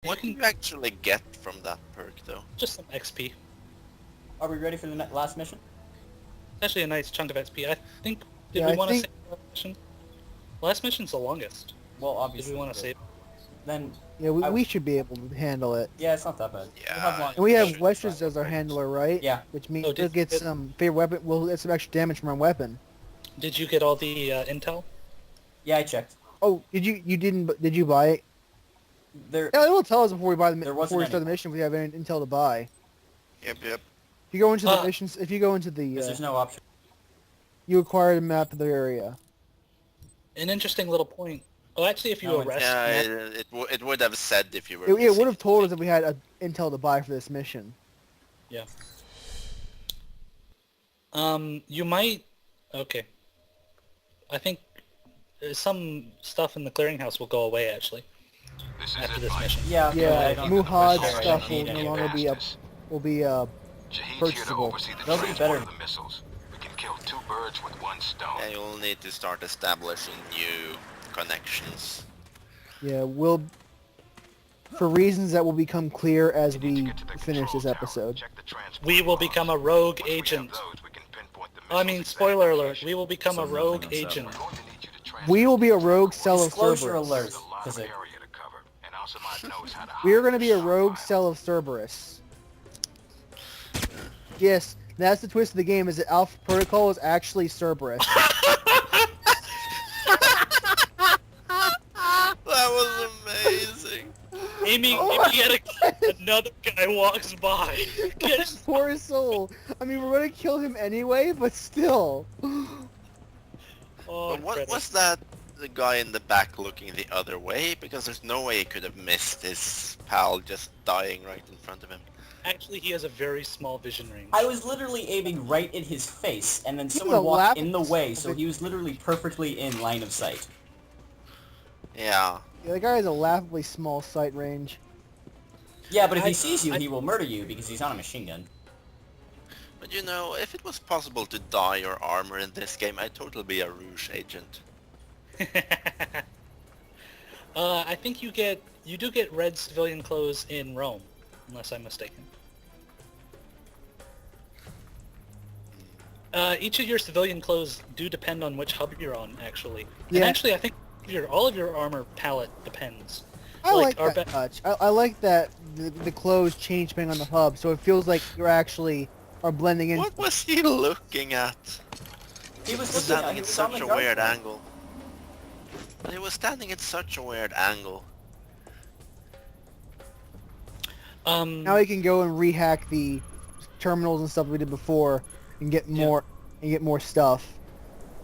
What do you actually get from that perk, though? Just some XP. Are we ready for the last mission? It's actually a nice chunk of XP. I think. Did Yeah, we I want to think- save the last mission? Last mission's the longest. Well, Did obviously. we want to save? Then, Yeah, we should be able to handle it. yeah, it's not that bad. Yeah. We'll have one- And we have Should be Westrons fine. as our handler, right? Yeah. Which means Oh, we'll get some favorite weapon. We'll get some extra damage from our weapon. Did you get all the intel? Yeah, I checked. Oh, did you buy it? There. Yeah, it will tell us before we buy the There before we wasn't start the any. mission if we have any intel to buy. Yep. If you go into the Uh, missions, if you go into the, Because there's no option. you acquire a map of the area. An interesting little point. Oh, actually, if you No, it's- arrest... Yeah, it would have said if you were. It would missing have told us if we had intel to buy for this mission. Yeah. You might... Okay. I think some stuff in the clearinghouse will go away, actually, after this mission. Yeah. I Yeah, don't- Muhad I don't stuff will need no any. longer be purchasable. They'll be better. The missiles. We can kill two birds with one stone. Yeah, you'll need to start establishing new connections. Yeah, we'll for reasons that will become clear as We need to we get to the finish this control tower. episode. Check the transport We will logs. become a rogue Once we have agent. those, we can pinpoint the I mean, missiles' spoiler alert, exact we will become a So rogue nothing on agent. location. We're going to need you to transport We will be a the rogue convoy. cell of Disclosure Cerberus. alert. There's a lot of Because area to cover, and Alcimad knows how to We are hide going to be a and rogue stockpile. cell of Cerberus. Yes, that's the twist of the game, is that Alpha Protocol is actually Cerberus. That was amazing. Amy, Oh Amy another guy walks by. Get Poor soul. I mean, we're going to kill him anyway, but still. Oh, But what credit. was that? The guy in the back looking the other way? Because there's no way he could have missed his pal just dying right in front of him. Actually, he has a very small vision range. I was literally aiming right in his face, and then He was someone a walked lap- in the way, so he was literally perfectly in line of sight. Yeah. Yeah, the guy has a laughably small sight range. Yeah, but if I- he sees you, I- he will murder you because he's on a machine gun. But you know, if it was possible to dye your armor in this game, I'd totally be a Rouge agent. I think you do get red civilian clothes in Rome, unless I'm mistaken. Each of your civilian clothes do depend on which hub you're on, actually. And Yeah. actually, I think all of your armor palette depends. I Like, like our that touch. I like that the clothes change depending on the hub, so it feels like you're actually are blending in. What was he looking at? He was Standing he in was on such the a guard weird point. angle. But he was standing at such a weird angle. Now we can go and rehack the terminals and stuff we did before and get more stuff.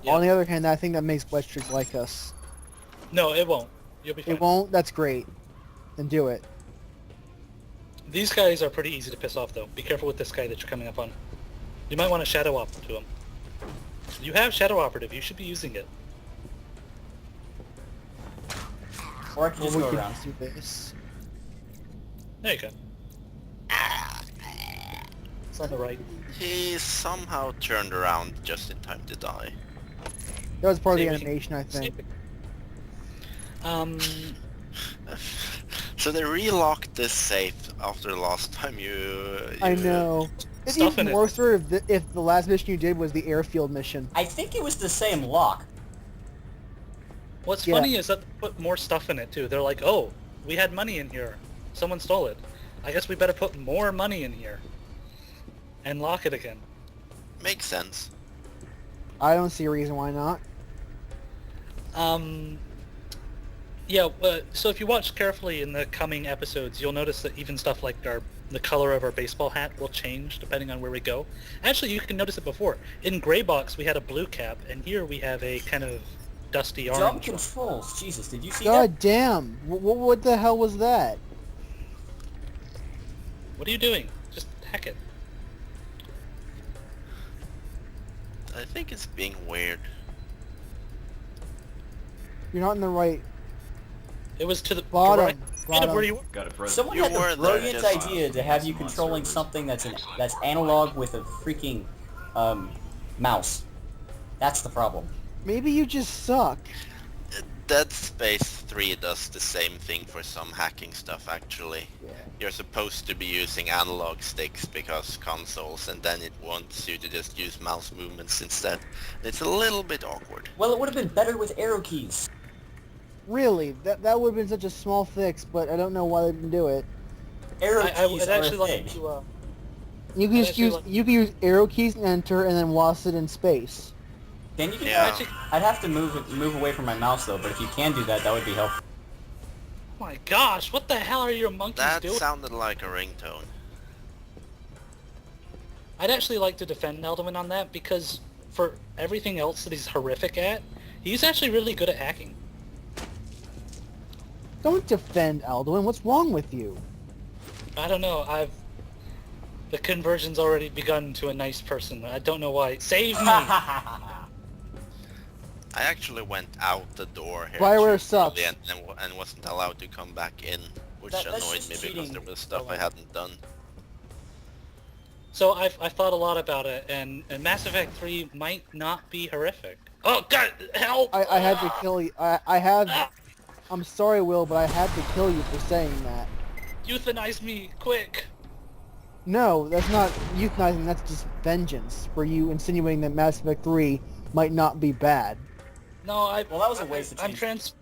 Yeah. On the other hand, I think that makes Westrons like us. No, it won't. You'll be fine. It won't? That's great. Then do it. These guys are pretty easy to piss off, though. Be careful with this guy that you're coming up on. You might want to shadow op to him. You have shadow operative. You should be using it. Or I could just we go could around. do this. There you go. It's on the right. He somehow turned around just in time to die. That was part of the See, we can- animation, I think. So they relocked this safe after the last time you I know. It's Stuff even in it. worse if the last mission you did was the airfield mission. I think it was the same lock. What's Yeah. funny is that they put more stuff in it, too. They're like, oh, we had money in here. Someone stole it. I guess we better put more money in here. And lock it again. Makes sense. I don't see a reason why not. Yeah, so if you watch carefully in the coming episodes, you'll notice that even stuff like the color of our baseball hat will change depending on where we go. Actually, you can notice it before. In Gray Box, we had a blue cap, and here we have a kind of dusty Jump orange. controls. Jesus, did you see that? God damn! What the hell was that? What are you doing? Just hack it. I think it's being weird. You're not in the right It was to the bottom. right side of where you were. Got it, Fred. Someone You had were the there brilliant just- idea to have you controlling something that's analog with a freaking mouse. That's the problem. Maybe you just suck. Dead Space 3 does the same thing for some hacking stuff, actually. Yeah. You're supposed to be using analog sticks because consoles, and then it wants you to just use mouse movements instead. It's a little bit awkward. Well, it would have been better with arrow keys. Really, that would have been such a small fix, but I don't know why they didn't do it. Arrow I keys would are a actually thing. like to. You can I'd just actually use like- you can use arrow keys and enter, and then while sit in space. Can you do Yeah. that? I'd have to move away from my mouse though, but if you can do that, that would be helpful. Oh my gosh, what the hell are your monkeys That doing? sounded like a ringtone. I'd actually like to defend Alduin on that because for everything else that he's horrific at, he's actually really good at hacking. Don't defend Alduin. What's wrong with you? I don't know, the conversion's already begun to a nice person. I don't know why. Save me! I actually went out the door here Bioware truthfully, sucks. and wasn't allowed to come back in, which That's annoyed just me because cheating. there was stuff I hadn't done. So I've thought a lot about it, and Mass Effect 3 might not be horrific. Oh god, help! I had to kill you. I'm sorry, Will, but I had to kill you for saying that. Euthanize me, quick! No, that's not euthanizing. That's just vengeance for you insinuating that Mass Effect 3 might not be bad. No, Well, that was a waste of I'm change.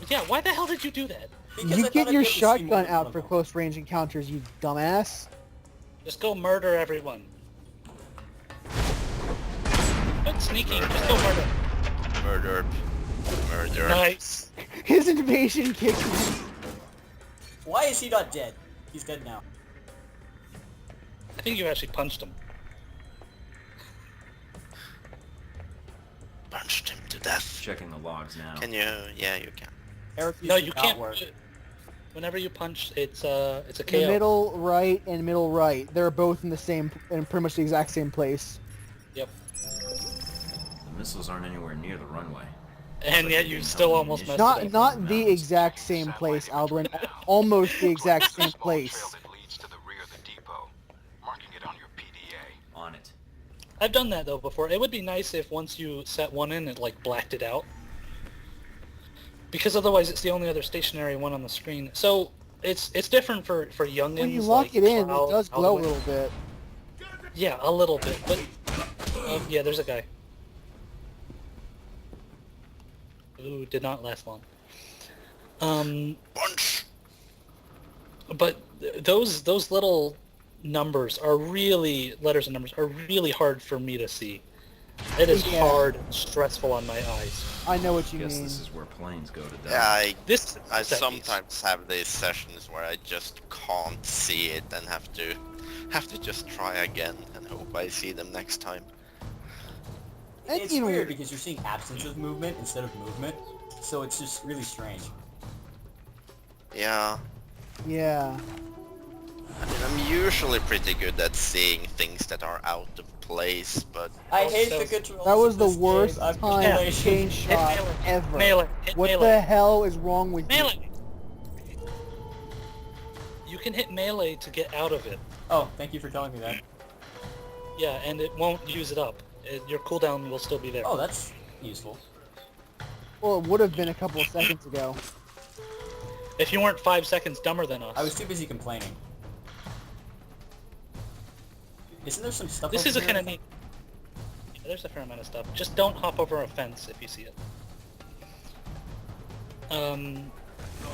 Yeah, why the hell did you do that? Because You I thought get I'd your be able to see more shotgun in front out of for them. close range encounters, you dumbass. Just go murder everyone. Quit sneaking, just go murder. Murder. Murder. Nice. His invasion kicked me. Why is he not dead? He's dead now. I think you actually punched him. Punched him to death. Checking the logs now. Can you? Yeah, you can. Arrow keys No, do you not can't. work. Whenever you punch, it's a The KO. middle right and middle right. They're both in the same, in pretty much the exact same place. Yep. The missiles aren't anywhere near the runway. And yet you still almost messed it up. Not the exact same place, Alduin. Almost the exact same place. That leads to the rear of the depot. Marking it on your PDA. On it. I've done that though before. It would be nice if once you set one in, it like blacked it out. Because otherwise it's the only other stationary one on the screen. So it's different for youngins. When you lock like it in, Cloud, it does glow a Alduin. little bit. Yeah, a little bit, but yeah, there's a guy. Ooh, did not last long. Punch. But those little numbers are really, letters and numbers are really hard for me to see. It is Yeah. hard, stressful on my eyes. I know what you Guess mean. this is where planes go to die. Yeah, This I set piece. sometimes have these sessions where I just can't see it and have to just try again and hope I see them next time. That's It's even weird because you're seeing absence of movement instead of movement, so it's just really strange. Yeah. Yeah. I mean, I'm usually pretty good at seeing things that are out of place, but I Oh, hate so- the controls. That was of the this worst game. I'm time to complacent. change Hit shot melee. ever. Melee. Hit What melee. the hell is wrong with you? Melee! You can hit melee to get out of it. Oh, thank you for telling me that. Yeah, and it won't use it up. Your cooldown will still be there. Oh, that's useful. Well, it would have been a couple of seconds ago. If you weren't 5 seconds dumber than us. I was too busy complaining. Isn't there some stuff This over is a here? kind of neat... Yeah, there's a fair amount of stuff. Just don't hop over a fence if you see it.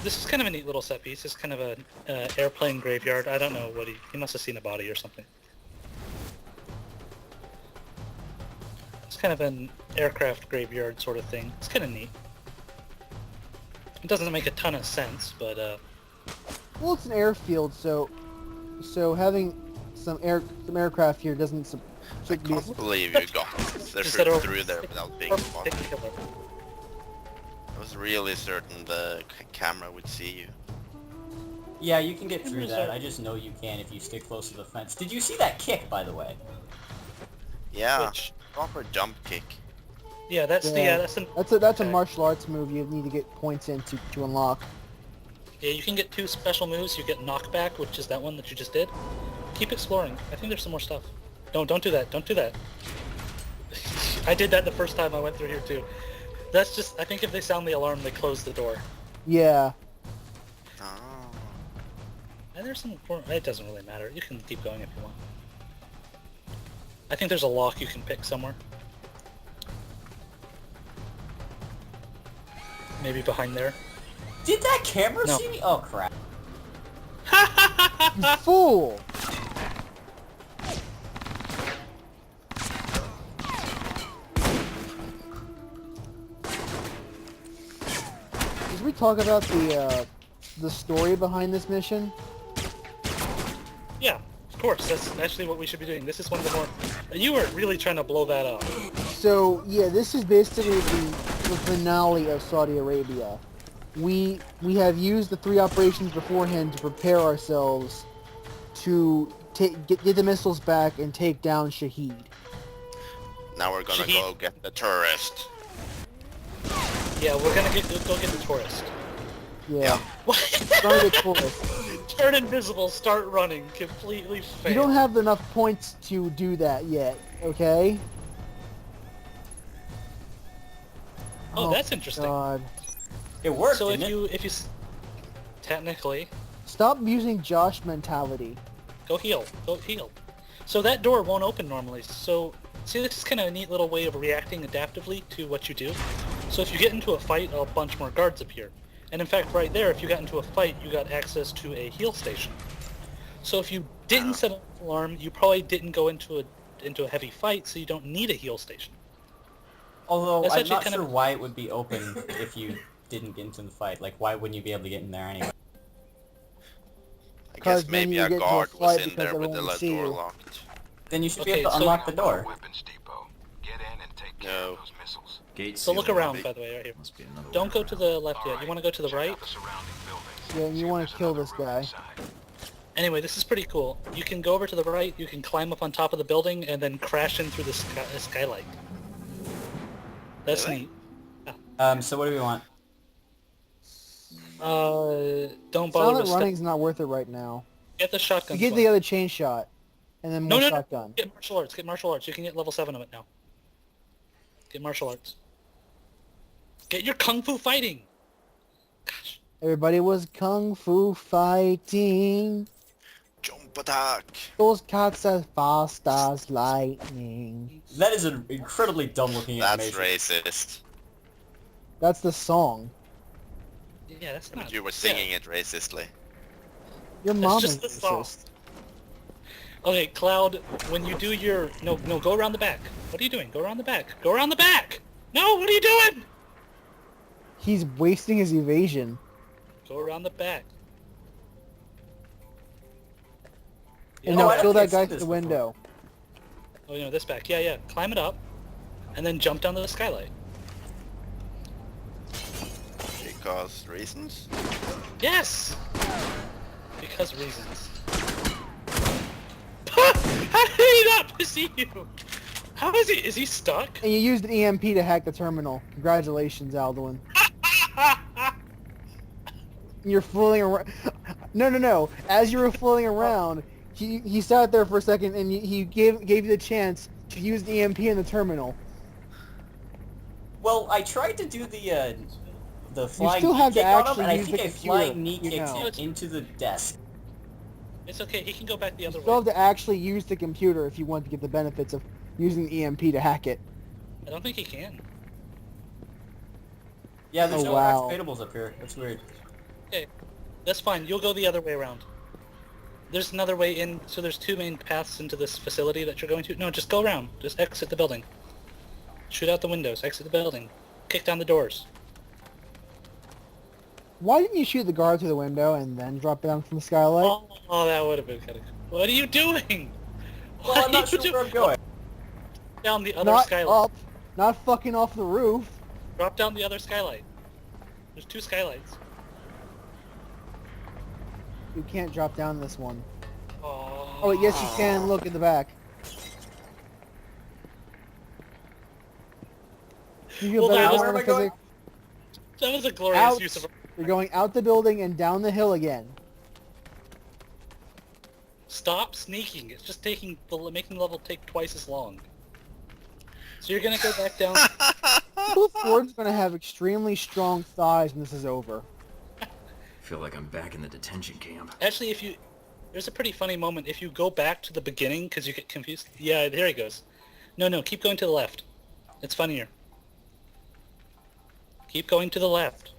This is kind of a neat little set piece. It's kind of a airplane graveyard. I don't know what he must have seen a body or something. It's kind of an aircraft graveyard sort of thing. It's kind of neat. It doesn't make a ton of sense, but Well, it's an airfield, so having some aircraft here doesn't. I Should be. can't believe you got the Is that ship a- through there without being spotted. particular. I was really certain the camera would see you. Yeah, you can get through that. I just know you can if you stay close to the fence. Did you see that kick, by the way? Yeah, Which- proper jump kick. Yeah, that's Yeah. that's an That's a okay. martial arts move you need to get points in to unlock. Yeah, you can get 2 special moves. You get knockback, which is that one that you just did. Keep exploring. I think there's some more stuff. Don't do that. Don't do that. I did that the first time I went through here too. That's just, I think if they sound the alarm, they close the door. Yeah. Oh. And there's some, it doesn't really matter. You can keep going if you want. I think there's a lock you can pick somewhere. Maybe behind there. Did that camera No. see me? Oh crap. You fool! Did we talk about the story behind this mission? Yeah, of course. That's actually what we should be doing. This is one of the more... You were really trying to blow that up. So yeah, this is basically the finale of Saudi Arabia. We have used the 3 operations beforehand to prepare ourselves to get the missiles back and take down Shahid. Now we're gonna go get the tourist. Yeah, we're gonna go get the tourist. Yeah. What? Gonna get tourists. Turn invisible, start running, completely fail. You don't have enough points to do that yet, okay? Oh, that's interesting. God. It worked, So didn't if you technically Stop using Josh mentality. go heal. So that door won't open normally. So see, this is kind of a neat little way of reacting adaptively to what you do. So if you get into a fight, a bunch more guards appear. And in fact, right there, if you got into a fight, you got access to a heal station. So if you didn't set an alarm, you probably didn't go into a heavy fight, so you don't need a heal station. Although That's I'm actually not kind sure of- why it would be open if you didn't get into the fight. Like, why wouldn't you be able to get in there anyway? I Because guess then maybe you a get into a guard was fight in because there with the everyone will see door you. locked. Then you should be Okay, able to so- unlock the door. Weapons depot. Get in and take care No. of those missiles. Gates So look sealed. around, by the way, right here. Must be another Don't go to the left yet. Alright, You want to go to the check right? out the surrounding buildings. Yeah, and you See if wanna there's kill another this room guy. inside. Anyway, this is pretty cool. You can go over to the right, you can climb up on top of the building, and then crash in through the skylight. That's Really? neat. So what do we want? Don't bother Silent to running's not worth it right now. get the shotgun. You get the other chain shot, and then more No. shotgun. Get martial arts. Get martial arts. You can get level 7 of it now. Get martial arts. Get your kung fu fighting. Gosh. Everybody was kung fu fighting. Jump attack! Those cats as fast as lightning. That is an incredibly dumb-looking That's animation. racist. That's the song. Yeah, that's not. You were singing it racistly. Your That's mom just is the song. racist. Okay, Cloud. When you do your no, go around the back. What are you doing? Go around the back. Go around the back. No, what are you doing? He's wasting his evasion. Go around the back. And Oh, now I don't kill that think I've guy seen through this the before. window. Oh, you know, this back. Yeah. Climb it up, and then jump down to the skylight. Because reasons? Yes! Because reasons. How did he not see you? How is he? Is he stuck? And you used an EMP to hack the terminal. Congratulations, Alduin. You're fooling around. No. As you were fooling around, he sat there for a second and he gave you the chance to use the EMP in the terminal. Well, I tried to do the flying still knee have to kick on him, actually and I use think the I computer, flying knee you kicked know. him into the desk. It's okay. He can go back the You other still way. have to actually use the computer if you want to get the benefits of using the EMP to hack it. I don't think he can. Yeah, there's Oh, no wow. activatables up here. That's weird. Okay, that's fine. You'll go the other way around. There's another way in. So there's 2 main paths into this facility that you're going to. No, just go around. Just exit the building. Shoot out the windows. Exit the building. Kick down the doors. Why didn't you shoot the guard through the window and then drop down from the skylight? Oh, that would have been kind of cool. What are you doing? Well, What I'm not are you sure where I'm doing? going. Down the other Not skylight. up, not fucking off the roof. Drop down the other skylight. There's 2 skylights. You can't drop down this one. Oh, Oh, wait, yes you can. Look in the back. You feel Well, better now now where am I because going? that was a glorious Out. use of. you're going out the building and down the hill again. Stop sneaking. It's just making the level take twice as long. So you're gonna go back down. Uncle Ford's gonna have extremely strong thighs when this is over. Feel like I'm back in the detention camp. Actually, there's a pretty funny moment. If you go back to the beginning, because you get confused. Yeah, there he goes. No, keep going to the left. It's funnier. Keep going to the left.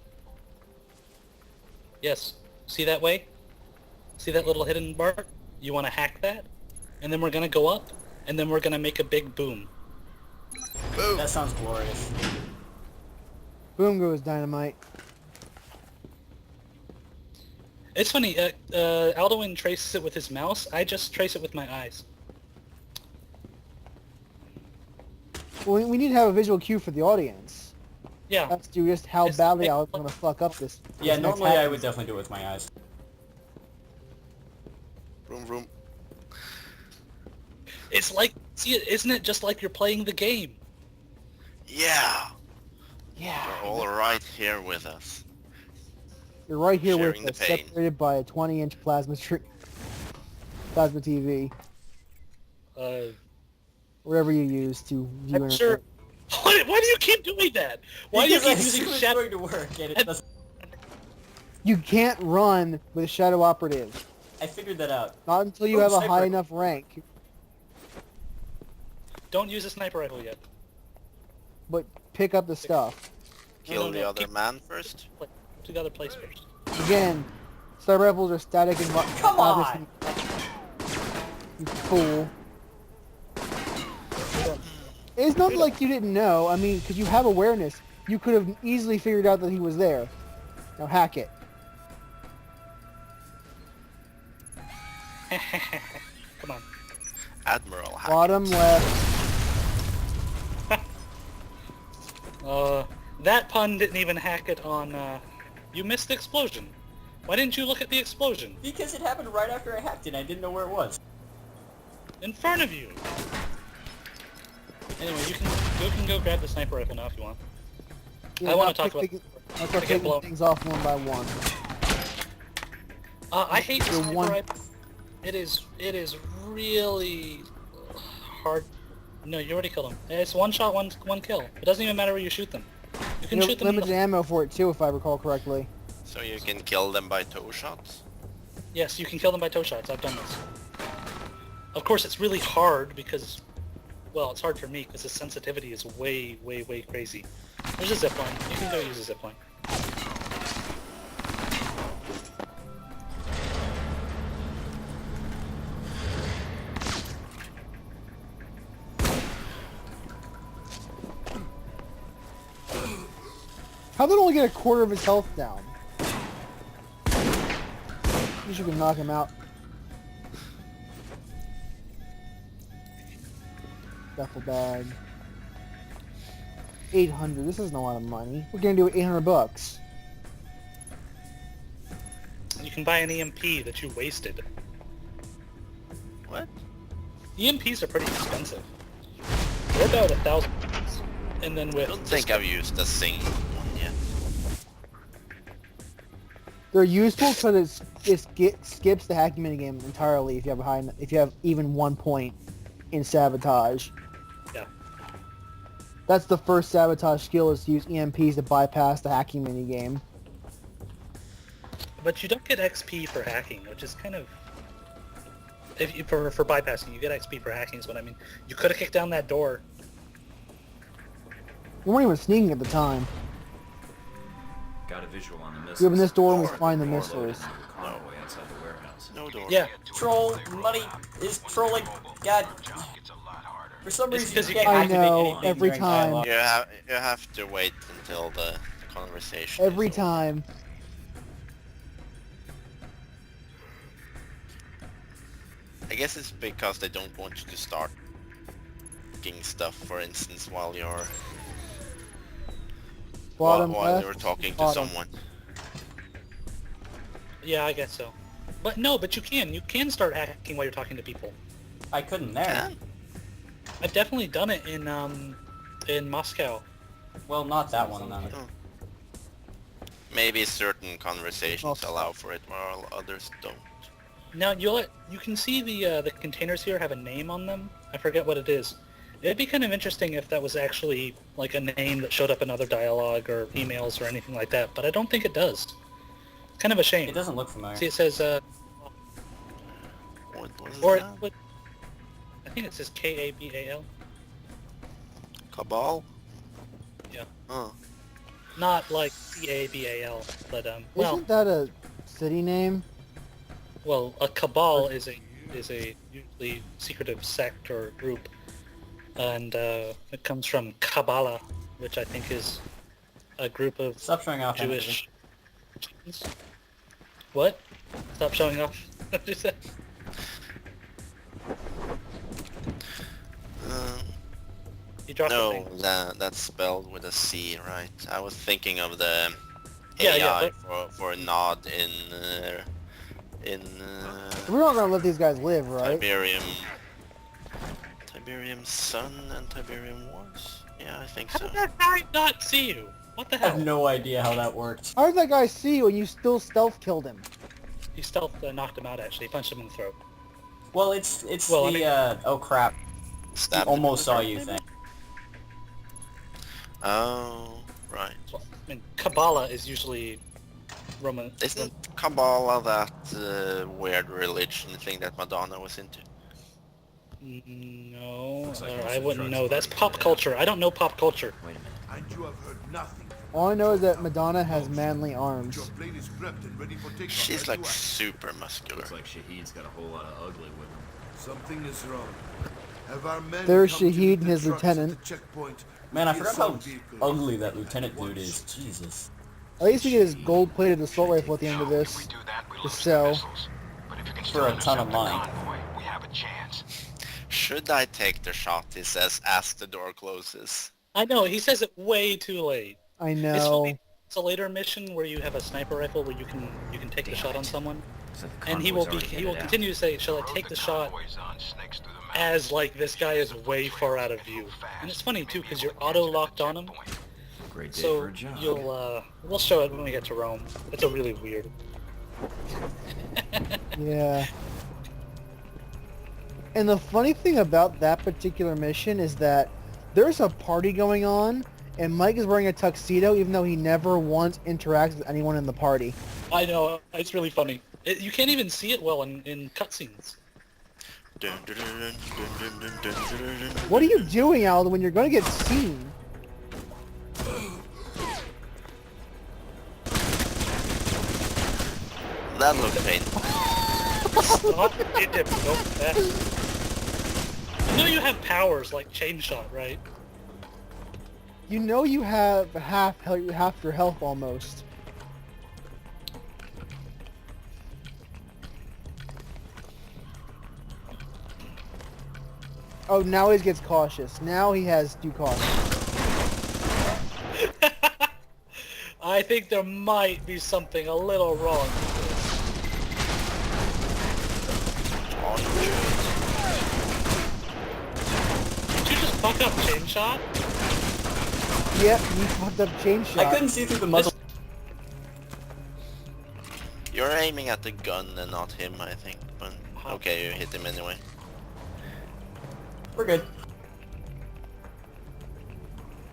Yes. See that way? See that little hidden bar? You want to hack that? And then we're going to go up, and then we're going to make a big boom. Boom! That sounds glorious. Boom goes dynamite. It's funny, Alduin traces it with his mouse. I just trace it with my eyes. Well, we need to have a visual cue for the audience. Yeah. That's to just how It's badly like- I was gonna fuck up this. Yeah, this next normally I hack. would definitely do it with my eyes. Vroom, vroom. It's like, see, isn't it just like you're playing the game? Yeah! Yeah. You're all right here with us. You're right here Sharing with the us, pain. separated by a 20-inch plasma TV, whatever you use to view I'm sure. Why do you keep doing that? Why do you Because keep I using assume it's shadow? going to work, and it doesn't. You can't run with Shadow Operative. I figured that out. Not until you Oh, have a sniper. high enough rank. Don't use a sniper rifle yet. But pick up the stuff. Kill no, the other keep- man first. To the other place first. Again, sniper rifles are static and... Come on! You fool. It's not like you didn't know. I mean, because you have awareness. You could have easily figured out that he was there. Now hack it. Come on. Admiral Hackett. Bottom left. That pun didn't even hack it on, you missed the explosion. Why didn't you look at the explosion? Because it happened right after I hacked it, and I didn't know where it was. In front of you! Anyway, you can go grab the sniper rifle now if you want. Yeah, I want I'll to talk pick about... I'll start get taking blown. things off one by one. I hate the You're sniper one- rifle. It is really hard. No, you already killed him. It's one shot, one kill. It doesn't even matter where you shoot them. You can You shoot have them in limited the... ammo for it too, if I recall correctly. So you can kill them by toe shots? Yes, you can kill them by toe shots. I've done this. Of course, it's really hard because, well, it's hard for me because the sensitivity is way, way, way crazy. There's a zipline. You can go use a zipline. How did only get a quarter of his health down? You should knock him out. Duffel bag. 800. This isn't a lot of money. We're gonna do it 800 bucks. You can buy an EMP that you wasted. What? EMPs are pretty expensive. They're about $1,000. And then I with... don't think I've used a single one yet. They're useful because it skips the hacking minigame entirely if you have a high, if you have even 1 point in sabotage. Yeah. That's the first sabotage skill, is to use EMPs to bypass the hacking minigame. But you don't get XP for hacking, which is kind of... If you, for bypassing, you get XP for hacking is what I mean. You could have kicked down that door. We weren't even sneaking at the time. Got a visual on the missiles. We open this door and we Or find the more missiles. loaded into a convoy outside the warehouse. No door. Yeah. Troll, money is trolling. God, for some It's reason because you you can't I activate know, anything every during time. dialogue. You have to wait until the conversation Every is over. time. I guess it's because they don't want you to start getting stuff, for instance, while you're Bottom while left. you're talking to bottom. someone. Yeah, I guess so. But no, but you can. You can start hacking while you're talking to people. I couldn't there. Yeah. I've definitely done it in Moscow. Well, not that one then. Maybe certain conversations Oh. allow for it, while others don't. Now you can see the containers here have a name on them. I forget what it is. It'd be kind of interesting if that was actually like a name that showed up in other dialogue or emails or anything like that, but I don't think it does. Kind of a shame. It doesn't look familiar. See, it says, What was or that? I think it says Kabal. Cabal? Yeah. Oh. Not like Cabal, but well, Isn't that a city name? well, a cabal is a usually secretive sect or group, and it comes from Kabbalah, which I think is a group of Stop showing off. Jewish. What? Stop showing off. What did you say? You dropped the No, thing. that's spelled with a C, right? I was thinking of the Yeah, AI yeah, for a nod in We're not gonna let these guys live, right? Tiberium Sun and Tiberium Wars. Yeah, I think How so. did that guy not see you? What the I have hell? no idea how that worked. How did that guy see you and you still stealth killed him? He stealth knocked him out. Actually, he punched him in the throat. Well, it's Well, I the mean- oh crap, Stabbed he him in almost the saw throat, you maybe? thing. Oh, right. Well, I mean, Kabbalah is usually Roman. Isn't Kabbalah that weird religion thing that Madonna was into? No, Looks like I most wouldn't of the know. drugs That's are pop already culture. I don't know pop culture. Wait a minute. And you have heard nothing. All I know is that Madonna has manly arms. Your plane is prepped and ready for takeoff. She's as like you are. super muscular. Looks like Shahid's got a whole lot of ugly with him. Something is wrong. Have our men There's come to Shahid and the his trucks at lieutenant. the checkpoint? Man, I The forgot how assault vehicle. ugly that lieutenant dude is. Jesus. At least we get his gold-plated assault rifle at the end of this. To sell. For a ton of money. We have a chance. Should I take the shot? He says as the door closes. I know. He says it way too late. I It's know. funny. It's a later mission where you have a sniper rifle where you can take the shot on someone, and he will continue to say, "Shall I take the shot?" As like this guy is way far out of view, and it's funny too because you're auto locked on him. Great day for So a job. we'll show it when we get to Rome. It's a really weird. Yeah. And the funny thing about that particular mission is that there's a party going on, and Mike is wearing a tuxedo even though he never once interacts with anyone in the party. I know, it's really funny. You can't even see it well in cutscenes. Dun, dun, dun, dun, dun, dun, dun, dun, dun. What are you doing, Alden, when you're going to get seen? That looked painful. Stop it, don't do that. You know you have powers like chain shot, right? You know you have half your health almost. Oh, now he gets cautious. Now he has due caution. I think there might be something a little wrong with Oh, this. Did you just fuck up chain shot? Yep, you fucked up chain shot. I couldn't see through the muzzle. you're aiming at the gun and not him, I think. But okay, you hit him anyway. We're good.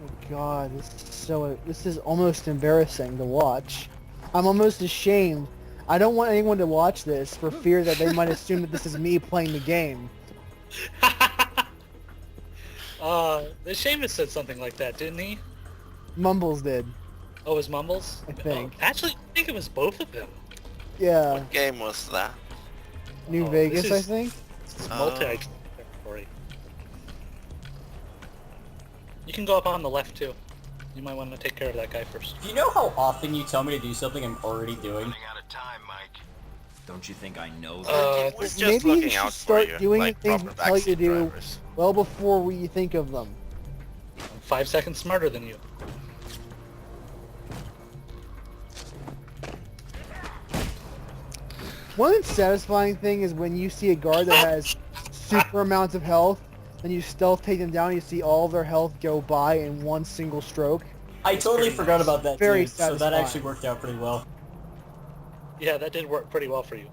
Oh God, this is almost embarrassing to watch. I'm almost ashamed. I don't want anyone to watch this for fear that they might assume that this is me playing the game. Seamus said something like that, didn't he? Mumbles did. Oh, it was Mumbles? I think. Oh, actually, I think it was both of them. Yeah, What game was that? New Oh, Vegas, this I is- think. It's multi-territory. You can go up on the left, too. You might want to take care of that guy first. Do you know how often you tell me to do something I'm already doing? Running out of time, Mike. Don't you think I know that? We're just maybe you looking should out for start you, doing like things proper we tell you to backseat do drivers. well before we think of them. I'm 5 seconds smarter than you. One satisfying thing is when you see a guard that has super amounts of health, then you stealth take them down, and you see all their health go by in one single stroke. I totally forgot about that Very too, so that satisfying. actually worked out pretty well. Yeah, that did work pretty well for you.